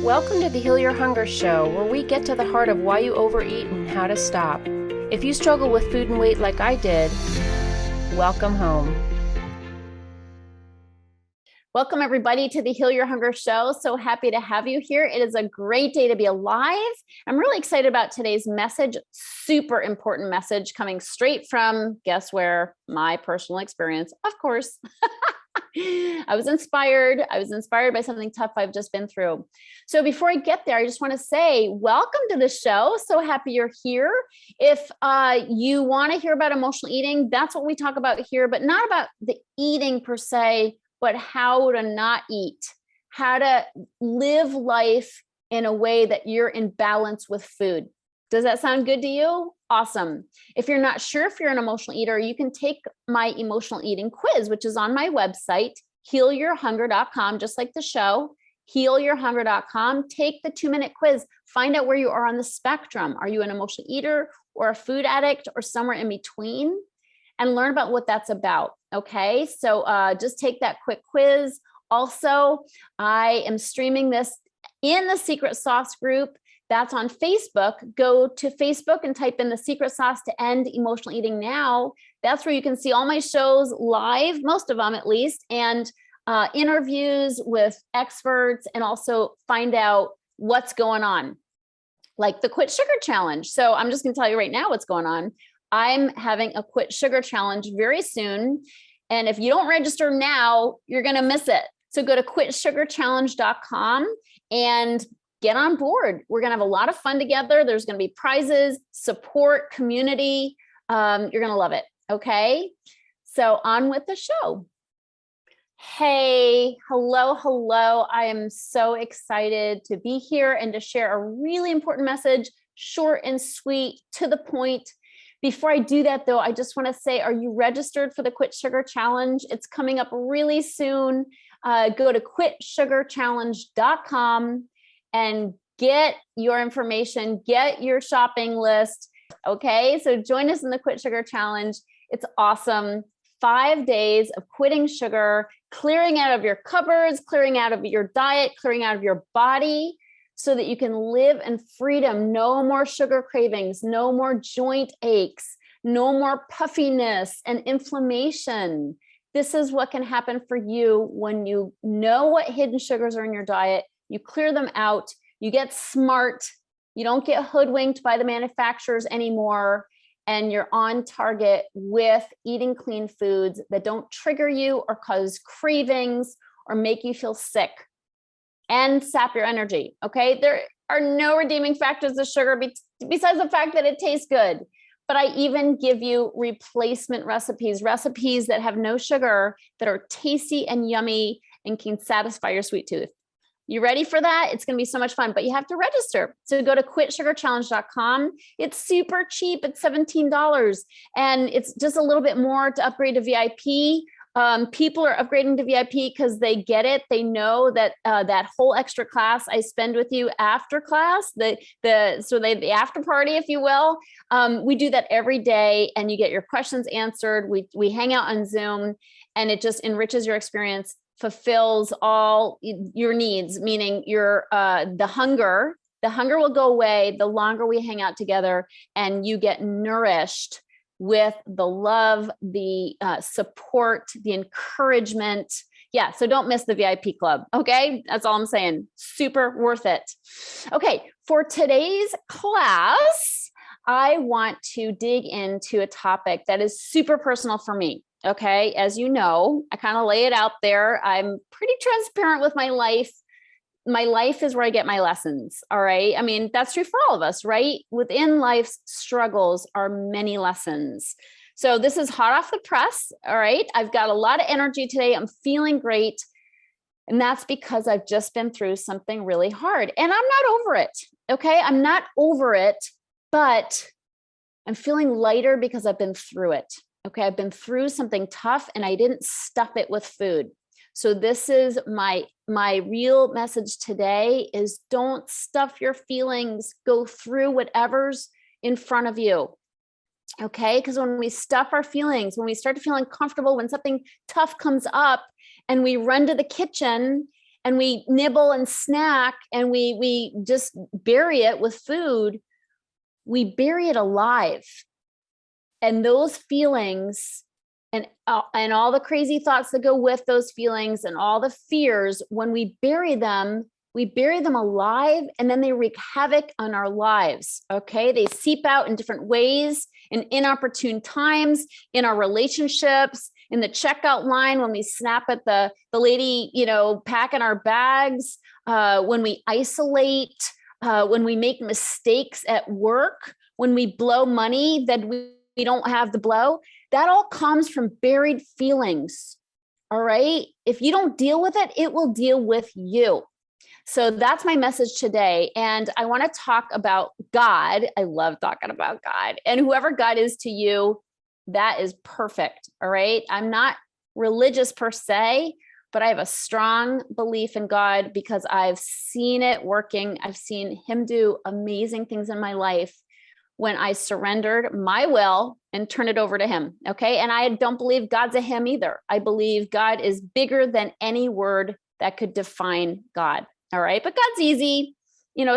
Welcome to the Heal Your Hunger Show, where we get to the heart of why you overeat and how to stop. If you struggle with food and weight like I did, welcome home. Welcome everybody to the Heal Your Hunger Show. So happy to have you here. It is a great day to be alive. I'm really excited about today's message. Super important message coming straight from, guess where? My personal experience, of course. I was inspired by something tough I've just been through. So before I get there, I just want to say, welcome to the show. So happy you're here. If you want to hear about emotional eating, that's what we talk about here, but not about the eating per se, but how to not eat, how to live life in a way that you're in balance with food. Does that sound good to you? Awesome. If you're not sure if you're an emotional eater, you can take my emotional eating quiz, which is on my website, healyourhunger.com, just like the show, healyourhunger.com. Take the 2-minute quiz, find out where you are on the spectrum. Are you an emotional eater or a food addict or somewhere in between? And learn about what that's about. Okay, so just take that quick quiz. Also, I am streaming this in the Secret Sauce group. That's on Facebook. Go to Facebook and type in the Secret Sauce to End Emotional Eating Now. That's where you can see all my shows live, most of them at least, and interviews with experts, and also find out what's going on, like the Quit Sugar Challenge. So I'm just going to tell you right now what's going on. I'm having a Quit Sugar Challenge very soon. And if you don't register now, you're going to miss it. So go to quitsugarchallenge.com and get on board. We're going to have a lot of fun together. There's going to be prizes, support, community. You're going to love it. Okay. So on with the show. Hey, hello. I am so excited to be here and to share a really important message, short and sweet, to the point. Before I do that though, I just want to say, are you registered for the Quit Sugar Challenge? It's coming up really soon. Go to quitsugarchallenge.com and get your information, get your shopping list. Okay, so join us in the Quit Sugar Challenge. It's awesome. 5 days of quitting sugar, clearing out of your cupboards, clearing out of your diet, clearing out of your body, so that you can live in freedom. No more sugar cravings, no more joint aches, no more puffiness and inflammation. This is what can happen for you when you know what hidden sugars are in your diet. You clear them out, you get smart, you don't get hoodwinked by the manufacturers anymore, and you're on target with eating clean foods that don't trigger you or cause cravings or make you feel sick and sap your energy. Okay, there are no redeeming factors of sugar besides the fact that it tastes good. But I even give you replacement recipes that have no sugar, that are tasty and yummy and can satisfy your sweet tooth. You ready for that? It's going to be so much fun, but you have to register. So go to quitsugarchallenge.com. It's super cheap. It's $17. And it's just a little bit more to upgrade to VIP. People are upgrading to VIP because they get it. They know that that whole extra class I spend with you after class, the after party, if you will. We do that every day, and you get your questions answered. We hang out on Zoom, and it just enriches your experience, fulfills all your needs, meaning your the hunger will go away the longer we hang out together, and you get nourished with the love, the support, the encouragement. Yeah, so don't miss the VIP club, okay? That's all I'm saying. Super worth it. Okay, for today's class, I want to dig into a topic that is super personal for me, okay? As you know, I kind of lay it out there. I'm pretty transparent with my life. My life is where I get my lessons. All right. I mean, that's true for all of us, right? Within life's struggles are many lessons. So this is hot off the press. All right. I've got a lot of energy today. I'm feeling great. And that's because I've just been through something really hard, and I'm not over it. Okay. I'm not over it, but I'm feeling lighter because I've been through it. Okay. I've been through something tough, and I didn't stuff it with food. So this is my real message today is, don't stuff your feelings. Go through whatever's in front of you. Okay. Because when we stuff our feelings, when we start to feel uncomfortable, when something tough comes up, and we run to the kitchen and we nibble and snack and we just bury it with food, we bury it alive. And those feelings and all the crazy thoughts that go with those feelings and all the fears, when we bury them alive, and then they wreak havoc on our lives. Okay. They seep out in different ways, in inopportune times, in our relationships, in the checkout line, when we snap at the lady, packing our bags, when we isolate, when we make mistakes at work, when we blow money that we don't have to blow. That all comes from buried feelings. All right. If you don't deal with it, it will deal with you. So that's my message today. And I want to talk about God. I love talking about God, and whoever God is to you, that is perfect. All right. I'm not religious per se, but I have a strong belief in God because I've seen it working. I've seen him do amazing things in my life when I surrendered my will and turned it over to him. Okay. And I don't believe God's a him either. I believe God is bigger than any word that could define God. All right. But God's easy,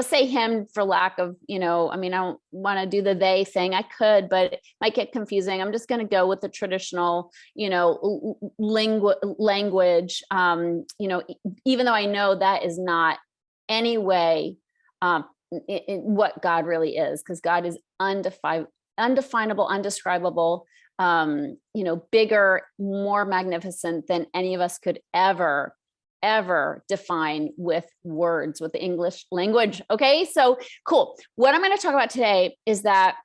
say him for lack of, I don't want to do the they thing. I could, but it might get confusing. I'm just going to go with the traditional, language, even though I know that is not any way, what God really is, because God is undefinable, undescribable, bigger, more magnificent than any of us could ever define with words, with the English language. Okay, so cool. What I'm going to talk about today is that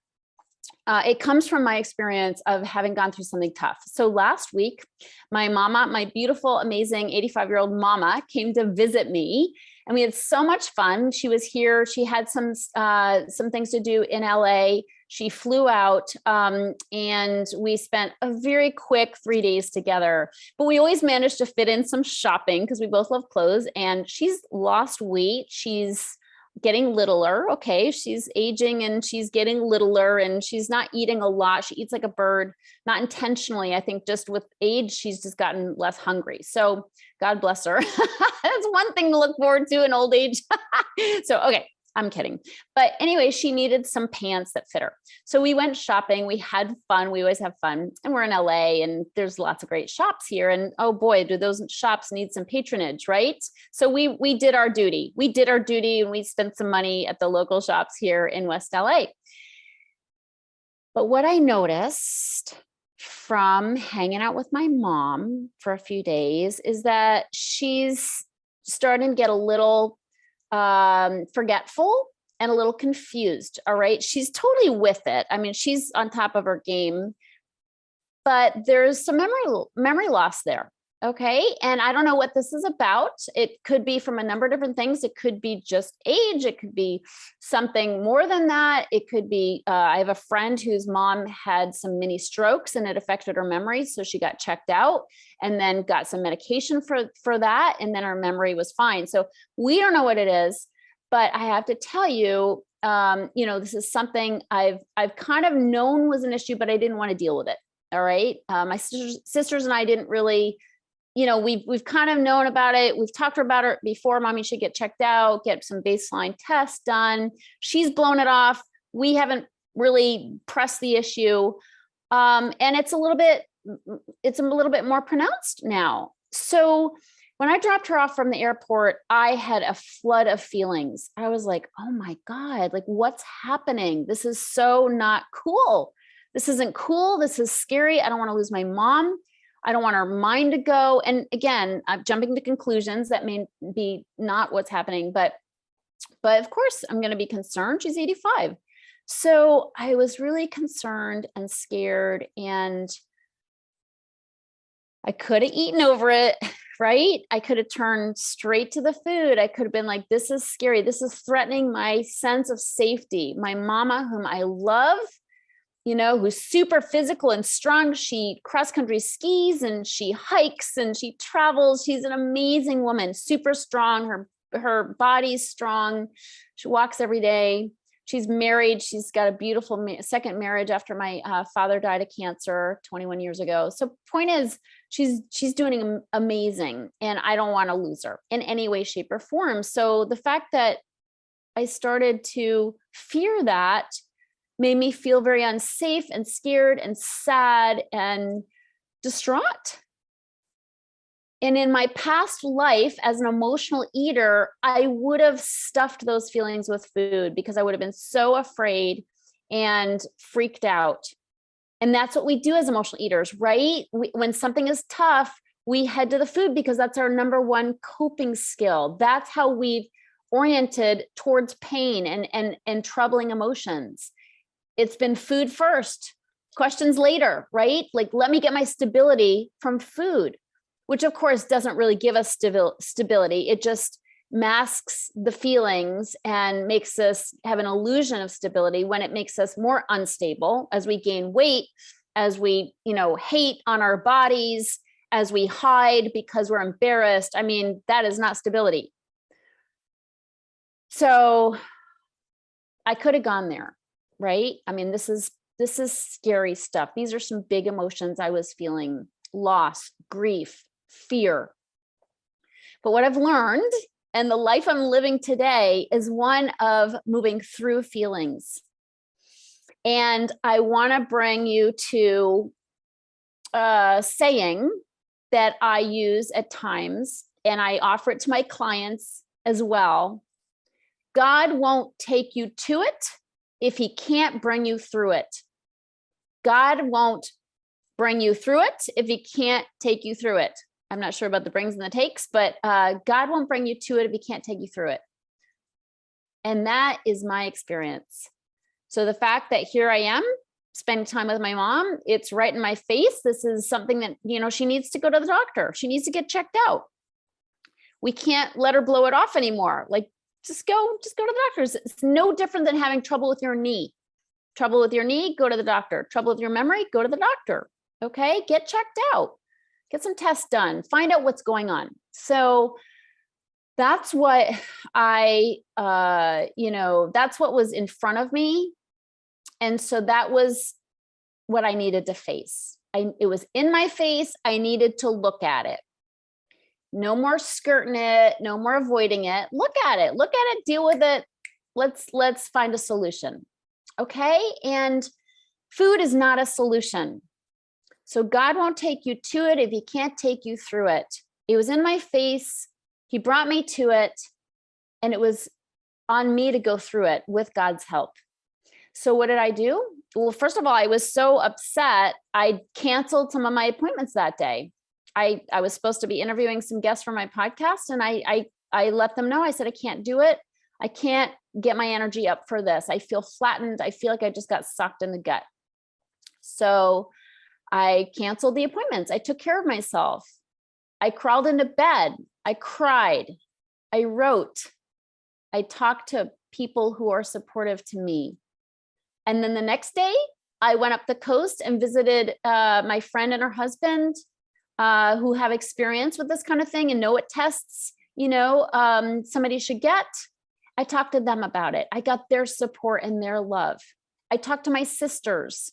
it comes from my experience of having gone through something tough. So last week, my mama, my beautiful, amazing 85-year-old mama, came to visit me, and we had so much fun. She was here. She had some things to do in LA. She flew out, and we spent a very quick 3 days together. But we always managed to fit in some shopping because we both love clothes. And she's lost weight. She's getting littler. Okay. She's aging and she's getting littler, and she's not eating a lot. She eats like a bird, not intentionally. I think just with age, she's just gotten less hungry. So God bless her. That's one thing to look forward to in old age. So, okay. I'm kidding. But anyway, she needed some pants that fit her. So we went shopping. We had fun. We always have fun. And we're in LA, and there's lots of great shops here. And oh boy, do those shops need some patronage, right? So we did our duty. We did our duty, and we spent some money at the local shops here in West LA. But what I noticed from hanging out with my mom for a few days is that she's starting to get a little forgetful and a little confused. All right. She's totally with it. I mean, she's on top of her game, but there's some memory loss there. Okay. And I don't know what this is about. It could be from a number of different things. It could be just age. It could be something more than that. It could be, I have a friend whose mom had some mini strokes and it affected her memory. So she got checked out and then got some medication for that. And then her memory was fine. So we don't know what it is, but I have to tell you, this is something I've kind of known was an issue, but I didn't want to deal with it. All right. My sisters and I didn't really, we've kind of known about it. We've talked about it before. Mommy should get checked out, get some baseline tests done. She's blown it off. We haven't really pressed the issue. And it's a little bit more pronounced now. So when I dropped her off from the airport, I had a flood of feelings. I was like, oh my God, like what's happening? This is so not cool. This isn't cool. This is scary. I don't want to lose my mom. I don't want our mind to go. And again, I'm jumping to conclusions that may be not what's happening, but of course I'm going to be concerned. She's 85. So I was really concerned and scared, and I could have eaten over it, right? I could have turned straight to the food. I could have been like, this is scary. This is threatening my sense of safety. My mama, whom I love, who's super physical and strong. She cross-country skis and she hikes and she travels. She's an amazing woman, super strong. Her body's strong. She walks every day. She's married. She's got a beautiful second marriage after my father died of cancer 21 years ago. So point is, she's doing amazing, and I don't want to lose her in any way, shape, or form. So the fact that I started to fear that made me feel very unsafe and scared and sad and distraught. And in my past life as an emotional eater, I would have stuffed those feelings with food because I would have been so afraid and freaked out. And that's what we do as emotional eaters, right? When something is tough, we head to the food because that's our number one coping skill. That's how we've oriented towards pain and troubling emotions. It's been food first, questions later, right? Like, let me get my stability from food, which of course doesn't really give us stability. It just masks the feelings and makes us have an illusion of stability when it makes us more unstable as we gain weight, as we, hate on our bodies, as we hide because we're embarrassed. I mean, that is not stability. So I could have gone there, right? I mean, this is scary stuff. These are some big emotions I was feeling: loss, grief, fear. But what I've learned and the life I'm living today is one of moving through feelings. And I want to bring you to a saying that I use at times, and I offer it to my clients as well. God won't take you to it if he can't bring you through it. God won't bring you through it if he can't take you through it. I'm not sure about the brings and the takes, but God won't bring you to it if he can't take you through it. And that is my experience. So the fact that here I am spending time with my mom, it's right in my face. This is something that, she needs to go to the doctor. She needs to get checked out. We can't let her blow it off anymore. Like, just go to the doctors. It's no different than having trouble with your knee. Trouble with your knee, go to the doctor. Trouble with your memory, go to the doctor. Okay, get checked out. Get some tests done. Find out what's going on. So that's what that's what was in front of me. And so that was what I needed to face. It was in my face. I needed to look at it. No more skirting it, no more avoiding it. Look at it, deal with it. Let's find a solution. Okay? And food is not a solution. So God won't take you to it if he can't take you through it. It was in my face. He brought me to it, and it was on me to go through it with God's help. So what did I do? Well, first of all, I was so upset. I canceled some of my appointments that day. I was supposed to be interviewing some guests for my podcast, and I let them know. I said, I can't do it. I can't get my energy up for this. I feel flattened. I feel like I just got sucked in the gut. So I canceled the appointments. I took care of myself. I crawled into bed. I cried. I wrote. I talked to people who are supportive to me. And then the next day, I went up the coast and visited my friend and her husband, who have experience with this kind of thing and know what tests, somebody should get. I talked to them about it. I got their support and their love. I talked to my sisters.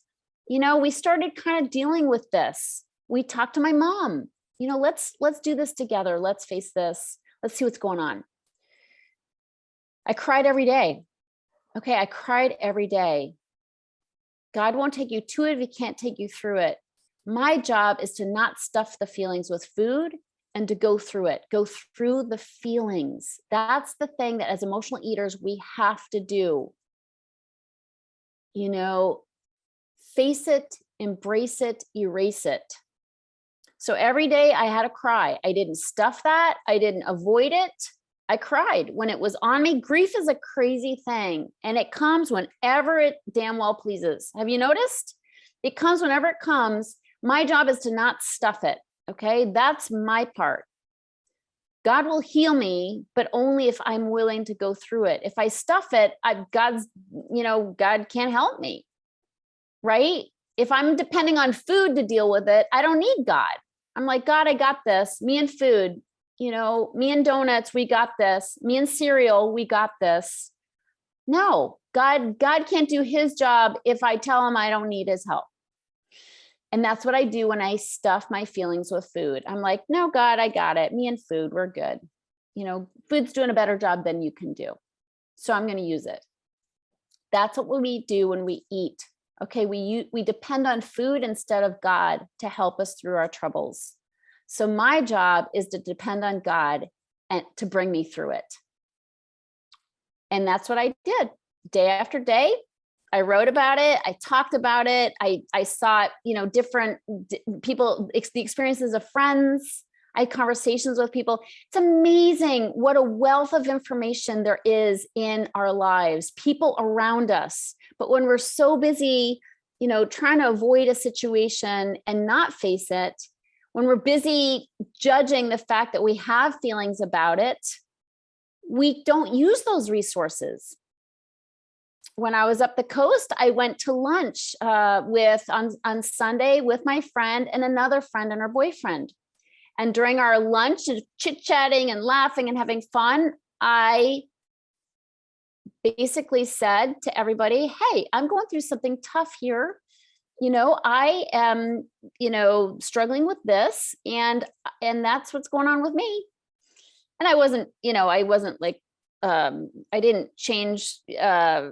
We started kind of dealing with this. We talked to my mom. Let's do this together. Let's face this. Let's see what's going on. I cried every day. Okay, I cried every day. God won't take you to it if he can't take you through it. My job is to not stuff the feelings with food and to go through it, go through the feelings. That's the thing that as emotional eaters, we have to do. Face it, embrace it, erase it. So every day I had to cry. I didn't stuff that. I didn't avoid it. I cried when it was on me. Grief is a crazy thing, and it comes whenever it damn well pleases. Have you noticed? It comes whenever it comes. My job is to not stuff it. Okay. That's my part. God will heal me, but only if I'm willing to go through it. If I stuff it, God can't help me. Right? If I'm depending on food to deal with it, I don't need God. I'm like, God, I got this. Me and food, me and donuts, we got this. Me and cereal, we got this. No, God can't do his job if I tell him I don't need his help. And that's what I do when I stuff my feelings with food. I'm like, no, God, I got it. Me and food, we're good. Food's doing a better job than you can do. So I'm going to use it. That's what we do when we eat. Okay, we depend on food instead of God to help us through our troubles. So my job is to depend on God and to bring me through it. And that's what I did day after day. I wrote about it. I talked about it. I saw, different people, the experiences of friends. I had conversations with people. It's amazing what a wealth of information there is in our lives, people around us. But when we're so busy, trying to avoid a situation and not face it, when we're busy judging the fact that we have feelings about it, we don't use those resources. When I was up the coast, I went to lunch on Sunday with my friend and another friend and her boyfriend. And during our lunch, chit-chatting and laughing and having fun, I basically said to everybody, hey, I'm going through something tough here. I am, struggling with this, and that's what's going on with me. And I wasn't like, I didn't change, I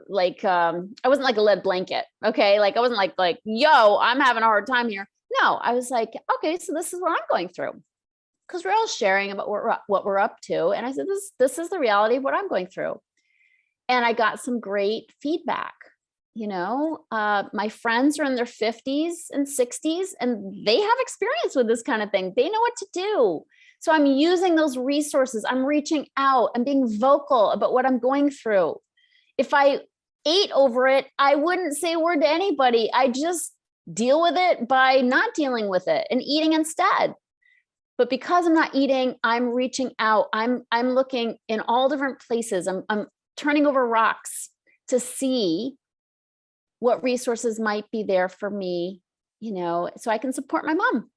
wasn't like a lead blanket. Okay. Like I wasn't like, yo, I'm having a hard time here. No, I was like, okay, so this is what I'm going through. Cause we're all sharing about what we're up to. And I said, this is the reality of what I'm going through. And I got some great feedback. My friends are in their 50s and 60s, and they have experience with this kind of thing. They know what to do. So I'm using those resources. I'm reaching out. I'm being vocal about what I'm going through. If I ate over it, I wouldn't say a word to anybody. I just deal with it by not dealing with it and eating instead. But because I'm not eating, I'm reaching out. I'm looking in all different places. I'm turning over rocks to see what resources might be there for me, so I can support my mom.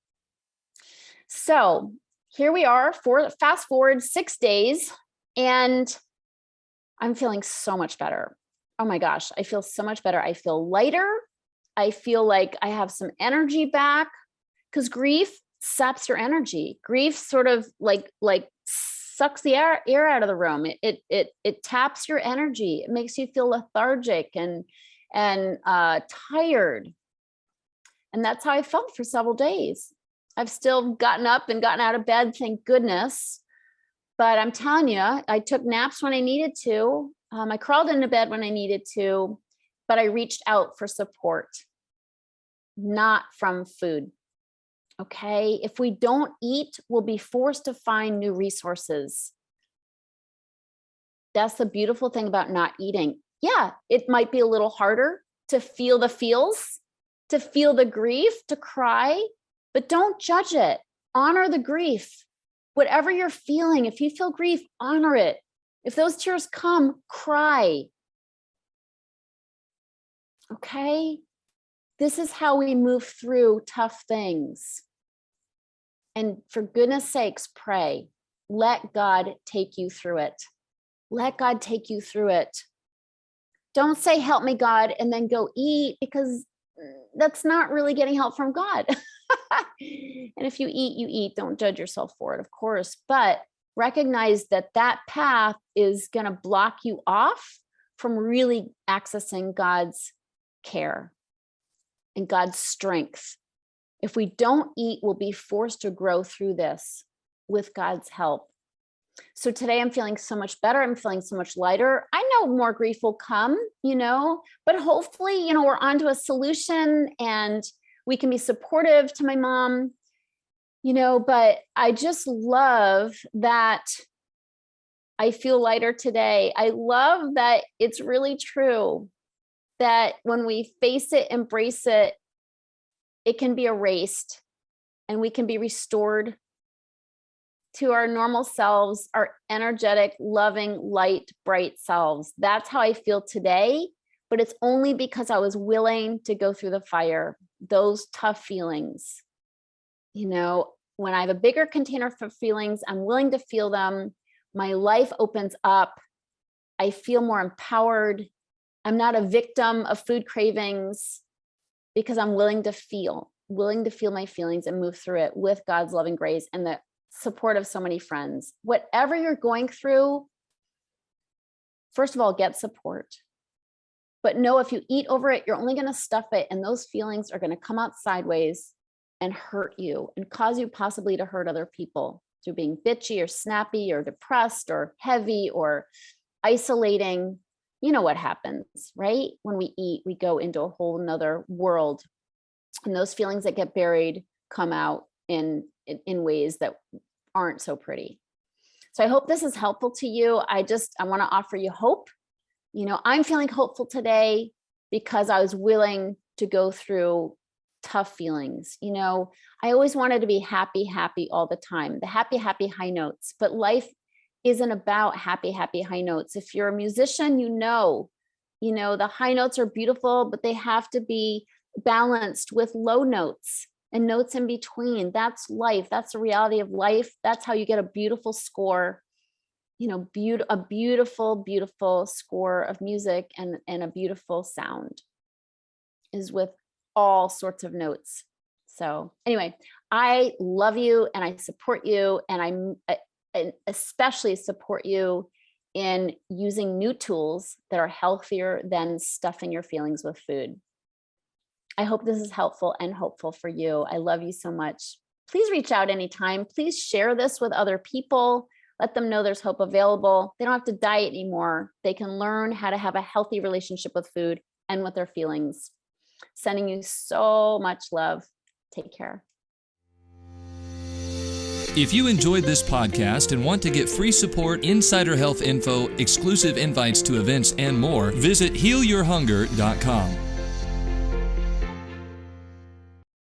So here we are, fast forward 6 days, and I'm feeling so much better. Oh my gosh, I feel so much better. I feel lighter. I feel like I have some energy back, because grief saps your energy. Grief sort of like sucks the air out of the room. It taps your energy. It makes you feel lethargic and tired. And that's how I felt for several days. I've still gotten up and gotten out of bed, thank goodness. But I'm telling you, I took naps when I needed to. I crawled into bed when I needed to, but I reached out for support, not from food. Okay. If we don't eat, we'll be forced to find new resources. That's the beautiful thing about not eating. Yeah, it might be a little harder to feel the feels, to feel the grief, to cry, but don't judge it. Honor the grief. Whatever you're feeling, if you feel grief, honor it. If those tears come, cry. Okay? This is how we move through tough things. And for goodness sakes, pray. Let God take you through it. Let God take you through it. Don't say, help me, God, and then go eat, because that's not really getting help from God. And if you eat, you eat. Don't judge yourself for it, of course. But recognize that that path is going to block you off from really accessing God's care and God's strength. If we don't eat, we'll be forced to grow through this with God's help. So today I'm feeling so much better. I'm feeling so much lighter. I know more grief will come, but hopefully, we're onto a solution and we can be supportive to my mom, but I just love that I feel lighter today. I love that it's really true that when we face it, embrace it, it can be erased and we can be restored to our normal selves, our energetic, loving, light, bright selves. That's how I feel today, but it's only because I was willing to go through the fire, those tough feelings. When I have a bigger container for feelings, I'm willing to feel them. My life opens up I feel more empowered. I'm not a victim of food cravings because I'm willing to feel my feelings and move through it with God's loving grace and the support of so many friends. Whatever you're going through, first of all, get support. But know if you eat over it, you're only going to stuff it, and those feelings are going to come out sideways and hurt you and cause you possibly to hurt other people through being bitchy or snappy or depressed or heavy or isolating. You know what happens, right? When we eat, we go into a whole nother world, and those feelings that get buried come out in ways that aren't so pretty. So I hope this is helpful to you. I want to offer you hope. I'm feeling hopeful today because I was willing to go through tough feelings. I always wanted to be happy all the time, the happy high notes, but life isn't about happy high notes. If you're a musician, the high notes are beautiful, but they have to be balanced with low notes and notes in between. That's life. That's the reality of life. That's how you get a beautiful score, a beautiful score of music and a beautiful sound is with all sorts of notes. So anyway, I love you and I support you, and I especially support you in using new tools that are healthier than stuffing your feelings with food. I hope this is helpful and hopeful for you. I love you so much. Please reach out anytime. Please share this with other people. Let them know there's hope available. They don't have to diet anymore. They can learn how to have a healthy relationship with food and with their feelings. Sending you so much love. Take care. If you enjoyed this podcast and want to get free support, insider health info, exclusive invites to events, and more, visit healyourhunger.com.